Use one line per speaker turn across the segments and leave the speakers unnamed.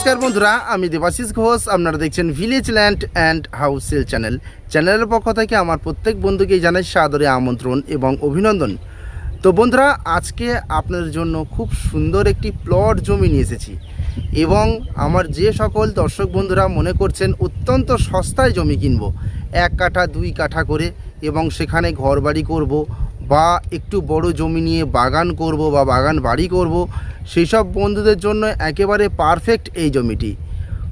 নমস্কার বন্ধুরা, আমি দেবাশিস ঘোষ। আপনারা দেখছেন village land and house sale চ্যানেলের পক্ষ থেকে আমার প্রত্যেক বন্ধুকেই জানাই সাদরে আমন্ত্রণ এবং অভিনন্দন। তো বন্ধুরা, আজকে আপনাদের জন্য খুব সুন্দর একটি প্লট জমি নিয়ে এসেছি এবং আমার যে সকল দর্শক বন্ধুরা মনে করছেন অত্যন্ত সস্তায় জমি কিনবো, 1 কাঠা 2 কাঠা করে এবং সেখানে ঘরবাড়ি করব বা একটু বড় জমি নিয়ে বাগান করব বা বাগান বাড়ি করব, সেই সব বন্ধুদের জন্য একেবারে পারফেক্ট এই জমিটি।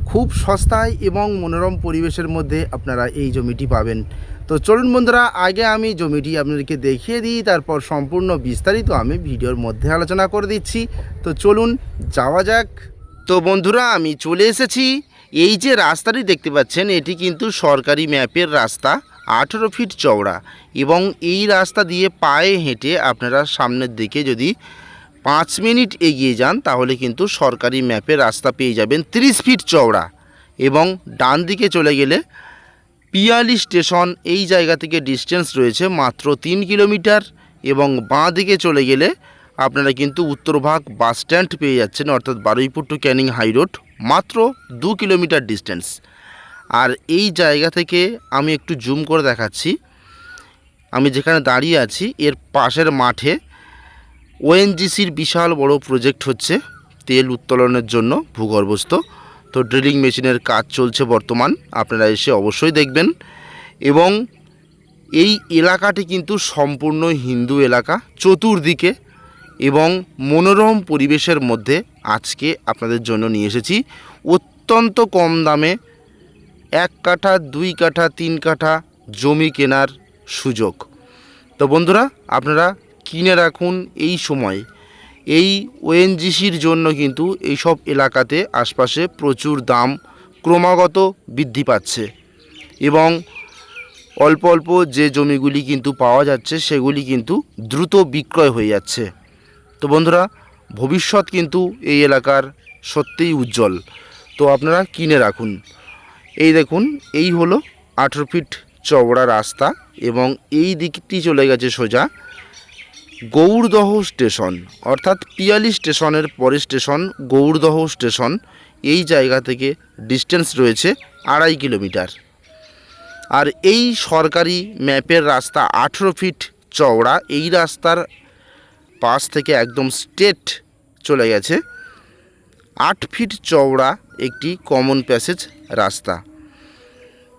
খুব সস্তায় এবং মনোরম পরিবেশের মধ্যে আপনারা এই জমিটি পাবেন। তো চলুন বন্ধুরা, আগে আমি জমিটি আপনাদেরকে দেখিয়ে দিই, তারপর সম্পূর্ণ বিস্তারিত আমি ভিডিওর মধ্যে আলোচনা করে দিচ্ছি। তো চলুন যাওয়া যাক। তো বন্ধুরা, আমি চলে এসেছি। এই যে রাস্তাটি দেখতে পাচ্ছেন, এটি কিন্তু সরকারি ম্যাপের রাস্তা, 18 ফিট চওড়া, এবং এই রাস্তা দিয়ে পায়ে হেঁটে আপনারা সামনের দিকে যদি 5 মিনিট এগিয়ে যান তাহলে কিন্তু সরকারি ম্যাপের রাস্তা পেয়ে যাবেন 30 ফিট চওড়া। এবং ডান দিকে চলে গেলে পিয়ালি স্টেশন, এই জায়গা থেকে ডিস্টেন্স রয়েছে মাত্র 3 কিলোমিটার। এবং বাঁ দিকে চলে গেলে আপনারা কিন্তু উত্তরভাগ বাস স্ট্যান্ড পেয়ে যাচ্ছেন, অর্থাৎ Baruipur to Canning high road, মাত্র 2 কিলোমিটার ডিস্টেন্স। আর এই জায়গা থেকে আমি একটু জুম করে দেখাচ্ছি, আমি যেখানে দাঁড়িয়ে আছি এর পাশের মাঠে ওএনজিসির বিশাল বড় প্রজেক্ট হচ্ছে তেল উত্তোলনের জন্য ভূগর্ভস্থ। তো ড্রিলিং মেশিনের কাজ চলছে বর্তমান, আপনারা এসে অবশ্যই দেখবেন। এবং এই এলাকাটি কিন্তু সম্পূর্ণ হিন্দু এলাকা চতুর্দিকে, এবং মনোরম পরিবেশের মধ্যে আজকে আপনাদের জন্য নিয়ে এসেছি অত্যন্ত কম দামে 1 কাঠা 2 কাঠা 3 কাঠা জমি কেনার সুযোগ। তো বন্ধুরা, আপনারা কিনে রাখুন এই সময়। এই ওএনজিসির জন্য কিন্তু এইসব এলাকাতে আশপাশে প্রচুর দাম ক্রমাগত বৃদ্ধি পাচ্ছে, এবং অল্প অল্প যে জমিগুলি কিন্তু পাওয়া যাচ্ছে সেগুলি কিন্তু দ্রুত বিক্রয় হয়ে যাচ্ছে। তো বন্ধুরা, ভবিষ্যৎ কিন্তু এই এলাকার সত্যিই উজ্জ্বল। তো আপনারা কিনে রাখুন। এই দেখুন, এই হলো 18 ফিট চওড়া রাস্তা, এবং এই দিকটি চলে গেছে সোজা গৌড়দহ স্টেশন, অর্থাৎ পিয়ালি স্টেশনের পরে স্টেশন গৌড়দহ স্টেশন। এই জায়গা থেকে ডিস্টেন্স রয়েছে 2.5 কিলোমিটার। আর এই সরকারি ম্যাপের রাস্তা 18 ফিট চওড়া, এই রাস্তার পাশ থেকে একদম স্ট্রেট চলে গেছে 8 ফিট চওড়া একটি কমন প্যাসেজ রাস্তা।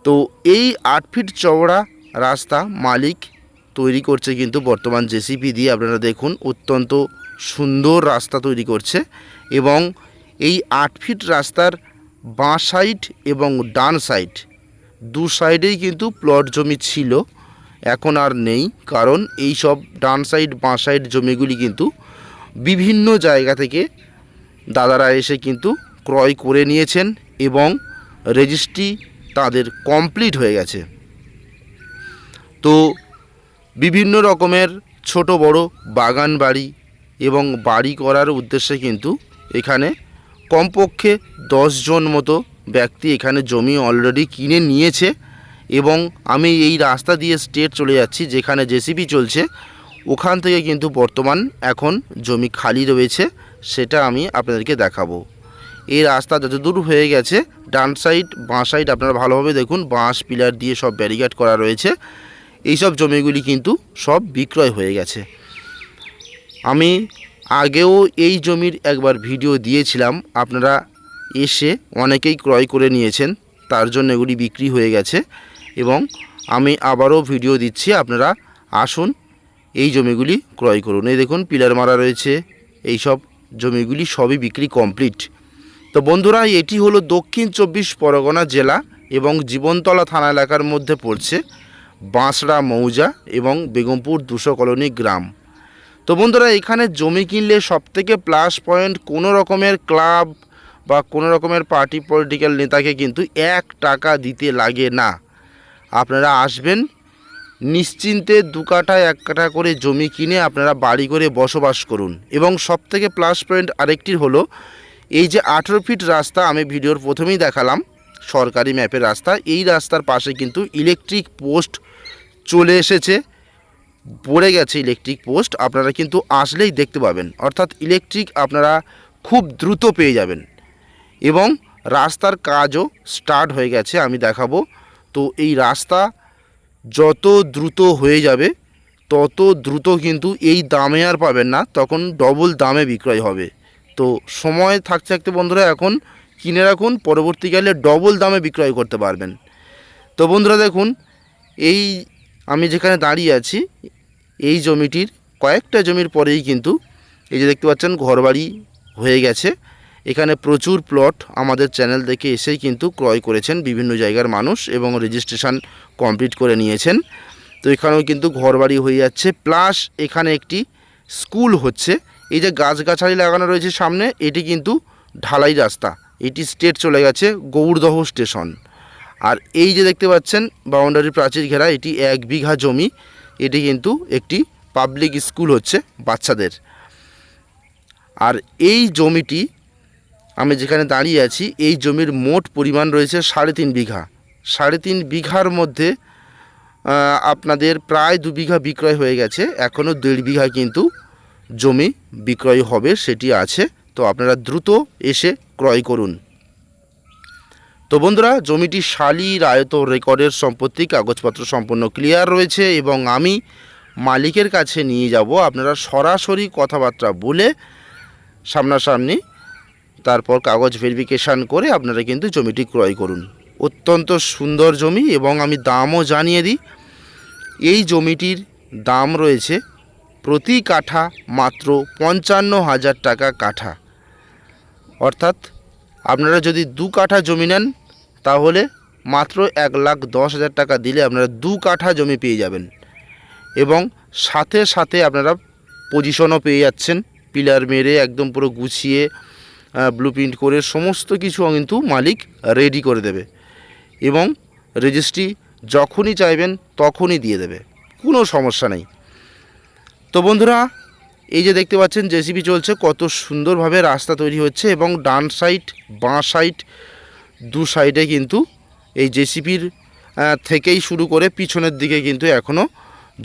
তো এই 8 ফিট চওড়া রাস্তা মালিক তৈরি করছে কিন্তু বর্তমান জেসিপি দিয়ে। আপনারা দেখুন, অত্যন্ত সুন্দর রাস্তা তৈরি করছে। এবং এই 8 ফিট রাস্তার বাঁ সাইড এবং ডান সাইড, 2 সাইডেই কিন্তু প্লট জমি ছিল, এখন আর নেই। কারণ এই সব ডান সাইড বাঁ সাইড জমিগুলি কিন্তু বিভিন্ন জায়গা থেকে দাদারা এসে কিন্তু ক্রয় করে নিয়েছেন, এবং রেজিস্ট্রি তাদের কমপ্লিট হয়ে গেছে। তো বিভিন্ন রকমের ছোট বড় বাগান বাড়ি এবং বাড়ি করার উদ্দেশ্যে কিন্তু এখানে কমপক্ষে 10 জন মতো ব্যক্তি এখানে জমি অলরেডি কিনে নিয়েছে। এবং আমি এই রাস্তা দিয়ে স্ট্রেট চলে যাচ্ছি, যেখানে জেসিপি চলছে ওখান থেকে কিন্তু বর্তমান এখন জমি খালি রয়েছে, সেটা আমি আপনাদেরকে দেখাবো। এই রাস্তা যতদূর হয়ে গেছে, ডান সাইড বাঁ সাইড আপনারা ভালোভাবে দেখুন, বাঁশ পিলার দিয়ে সব ব্যারিকেড করা রয়েছে। এইসব জমিগুলি কিন্তু সব বিক্রয় হয়ে গেছে। আমি আগেও এই জমির একবার ভিডিও দিয়েছিলাম, আপনারা এসে অনেকেই ক্রয় করে নিয়েছেন, তার জন্য এগুলি বিক্রি হয়ে গেছে। এবং আমি আবারও ভিডিও দিচ্ছি, আপনারা আসুন এই জমিগুলি ক্রয় করুন। এই দেখুন, পিলার মারা রয়েছে, এই সব জমিগুলি সবই বিক্রি কমপ্লিট। তো বন্ধুরা, এটি হলো দক্ষিণ 24 পরগনা জেলা এবং জীবনতলা থানা এলাকার মধ্যে পড়ছে বাঁশড়া মৌজা এবং বেগমপুর 200 কলোনি গ্রাম। তো বন্ধুরা, এখানে জমি কিনলে সবথেকে প্লাস পয়েন্ট, কোনো রকমের ক্লাব বা কোনো রকমের পার্টি পলিটিক্যাল নেতাকে কিন্তু 1 টাকা দিতে লাগে না। আপনারা আসবেন নিশ্চিন্তে, 2 কাঠা 1 কাঠা করে জমি কিনে আপনারা বাড়ি করে বসবাস করুন। এবং সবথেকে প্লাস পয়েন্ট আরেকটি হলো, এই যে 18 ফিট রাস্তা আমি ভিডিওর প্রথমেই দেখালাম, সরকারি ম্যাপের রাস্তা, এই রাস্তার পাশে কিন্তু ইলেকট্রিক পোস্ট চলে এসেছে, পড়ে গেছে ইলেকট্রিক পোস্ট, আপনারা কিন্তু আসলেই দেখতে পাবেন। অর্থাৎ ইলেকট্রিক আপনারা খুব দ্রুত পেয়ে যাবেন। এবং রাস্তার কাজও স্টার্ট হয়ে গেছে, আমি দেখাবো। তো এই রাস্তা যত দ্রুত হয়ে যাবে তত দ্রুত কিন্তু এই দামে আর পাবেন না, তখন ডবল দামে বিক্রয় হবে। তো সময় থাকতে থাকতে বন্ধুরা এখন কিনে রাখুন, পরবর্তীকালে ডবল দামে বিক্রয় করতে পারবেন। তো বন্ধুরা দেখুন, এই আমি যেখানে দাঁড়িয়ে আছি এই জমিটির কয়েকটা জমির পরেই কিন্তু এই যে দেখতে পাচ্ছেন ঘরবাড়ি হয়ে গেছে। এখানে প্রচুর প্লট আমাদের চ্যানেল দেখে এসেই কিন্তু ক্রয় করেছেন বিভিন্ন জায়গার মানুষ এবং রেজিস্ট্রেশন কমপ্লিট করে নিয়েছেন। তো এখানেও কিন্তু ঘরবাড়ি হয়ে যাচ্ছে, প্লাস এখানে একটি স্কুল হচ্ছে। এই যে গাছগাছালি লাগানো রয়েছে সামনে, এটি কিন্তু ঢালাই রাস্তা, এটি স্টেট চলে গেছে গৌড়দহ স্টেশন। আর এই যে দেখতে পাচ্ছেন বাউন্ডারি প্রাচীর ঘেরা, এটি 1 বিঘা জমি, এটি কিন্তু একটি পাবলিক স্কুল হচ্ছে বাচ্চাদের। আর এই জমিটি আমি যেখানে দাঁড়িয়ে আছি এই জমির মোট পরিমাণ রয়েছে 3.5 বিঘা। 3.5 বিঘার মধ্যে আপনাদের প্রায় 2 বিঘা বিক্রয় হয়ে গেছে, এখনও 1.5 বিঘা কিন্তু জমি বিক্রয় হবে সেটি আছে। তো আপনারা দ্রুত এসে ক্রয় করুন। তো বন্ধুরা, জমিটি শালি রায়ত রেকর্ডের সম্পত্তি, কাগজপত্র সম্পূর্ণ ক্লিয়ার রয়েছে এবং আমি মালিকের কাছে নিয়ে যাব। আপনারা সরাসরি কথাবার্তা বলে সামনাসামনি তারপর কাগজ ভেরিফিকেশান করে আপনারা কিন্তু জমিটি ক্রয় করুন। অত্যন্ত সুন্দর জমি এবং আমি দামও জানিয়ে দিই। এই জমিটির দাম রয়েছে প্রতি কাঠা মাত্র 55,000 টাকা কাঠা। অর্থাৎ আপনারা যদি 2 কাঠা জমি নেন তাহলে মাত্র 1,10,000 টাকা দিলে আপনারা 2 কাঠা জমি পেয়ে যাবেন এবং সাথে সাথে আপনারা পজিশনও পেয়ে যাচ্ছেন, পিলার মেরে একদম পুরো গুছিয়ে ব্লুপ্রিন্ট করে সমস্ত কিছু কিন্তু মালিক রেডি করে দেবে এবং রেজিস্ট্রি যখনই চাইবেন তখনই দিয়ে দেবে, কোনো সমস্যা নেই। তো বন্ধুরা, এই যে দেখতে পাচ্ছেন জেসিবি চলছে, কত সুন্দরভাবে রাস্তা তৈরি হচ্ছে এবং ডান সাইড বাঁ সাইড 2 সাইডে কিন্তু এই জেসিবির থেকেই শুরু করে পিছনের দিকে কিন্তু এখনও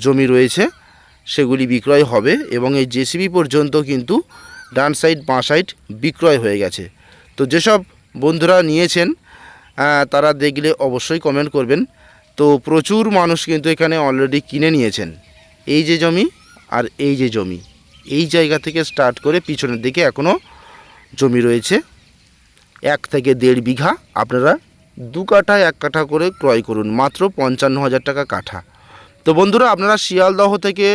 জমি রয়েছে, সেগুলি বিক্রয় হবে এবং এই জেসিবি পর্যন্ত কিন্তু ডান সাইড বাঁ সাইড বিক্রয় হয়ে গেছে। তো যেসব বন্ধুরা নিয়েছেন তারা দেখলে অবশ্যই কমেন্ট করবেন। তো প্রচুর মানুষ কিন্তু এখানে অলরেডি কিনে নিয়েছেন। এই যে জমি আর এই যে জমি, এই জায়গা থেকে স্টার্ট করে পিছনের দিকে এখনও জমি রয়েছে 1 থেকে 1.5 বিঘা। আপনারা 2 কাঠা 1 কাঠা করে ক্রয় করুন, মাত্র 55,000 টাকা কাঠা। তো বন্ধুরা, আপনারা শিয়ালদহ থেকে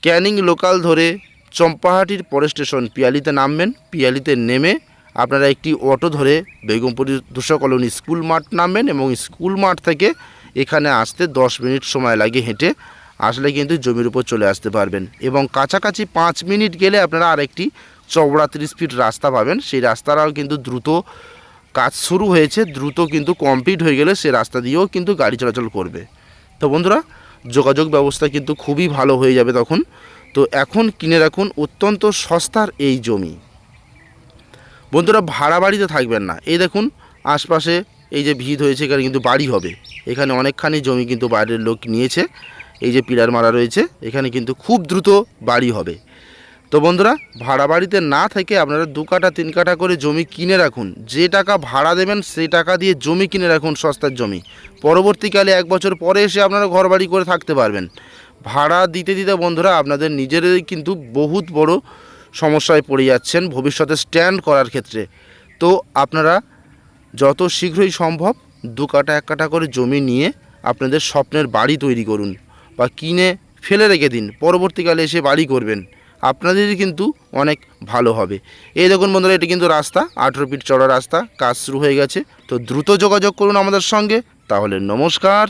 ক্যানিং লোকাল ধরে চম্পাহাটির পরের স্টেশন পিয়ালিতে নামবেন। পিয়ালিতে নেমে আপনারা একটি অটো ধরে বেগমপুর 200 কলোনি স্কুল মাঠ নামবেন এবং স্কুল মাঠ থেকে এখানে আসতে 10 মিনিট সময় লাগে হেঁটে আসলে কিন্তু জমির উপর চলে আসতে পারবেন এবং কাছাকাছি 5 মিনিট গেলে আপনারা আরেকটি চওড়া 30 ফিট রাস্তা পাবেন। সেই রাস্তাটাও কিন্তু দ্রুত কাজ শুরু হয়েছে, দ্রুত কিন্তু কমপ্লিট হয়ে গেলে সে রাস্তা দিয়েও কিন্তু গাড়ি চলাচল করবে। তো বন্ধুরা, যোগাযোগ ব্যবস্থা কিন্তু খুবই ভালো হয়ে যাবে তখন। তো এখন কিনে রাখুন অত্যন্ত সস্তার এই জমি। বন্ধুরা, ভাড়া বাড়িতে থাকবেন না। এই দেখুন আশপাশে এই যে ভিড় হয়েছে, এখানে কিন্তু বাড়ি হবে। এখানে অনেকখানি জমি কিন্তু বাইরের লোক নিয়েছে, এই যে পিলার মারা রয়েছে, এখানে কিন্তু খুব দ্রুত বাড়ি হবে। তো বন্ধুরা, ভাড়া বাড়িতে না থেকে আপনারা 2 কাঠা 3 কাঠা করে জমি কিনে রাখুন। যে টাকা ভাড়া দেবেন সেই টাকা দিয়ে জমি কিনে রাখুন, সস্তার জমি। পরবর্তীকালে 1 বছর পরে এসে আপনারা ঘর বাড়ি করে থাকতে পারবেন। ভাড়া দিতে দিতে বন্ধুরা আপনাদের নিজেরাই কিন্তু বহুত বড় সমস্যায় পড়ে যাচ্ছেন ভবিষ্যতে স্ট্যান্ড করার ক্ষেত্রে। তো আপনারা যত শীঘ্রই সম্ভব 2 কাঠা 1 কাঠা করে জমি নিয়ে আপনাদের স্বপ্নের বাড়ি তৈরি করুন বা কিনে ফেলে রেখে দিন, পরবর্তীকালে এসে বাড়ি করবেন, আপনাদেরই কিন্তু অনেক ভালো হবে। এই দেখুন বন্ধুরা, এটি কিন্তু রাস্তা 18 ফিট চড়া রাস্তা, কাজ শুরু হয়ে গেছে। তো দ্রুত যোগাযোগ করুন আমাদের সঙ্গে। তাহলে নমস্কার।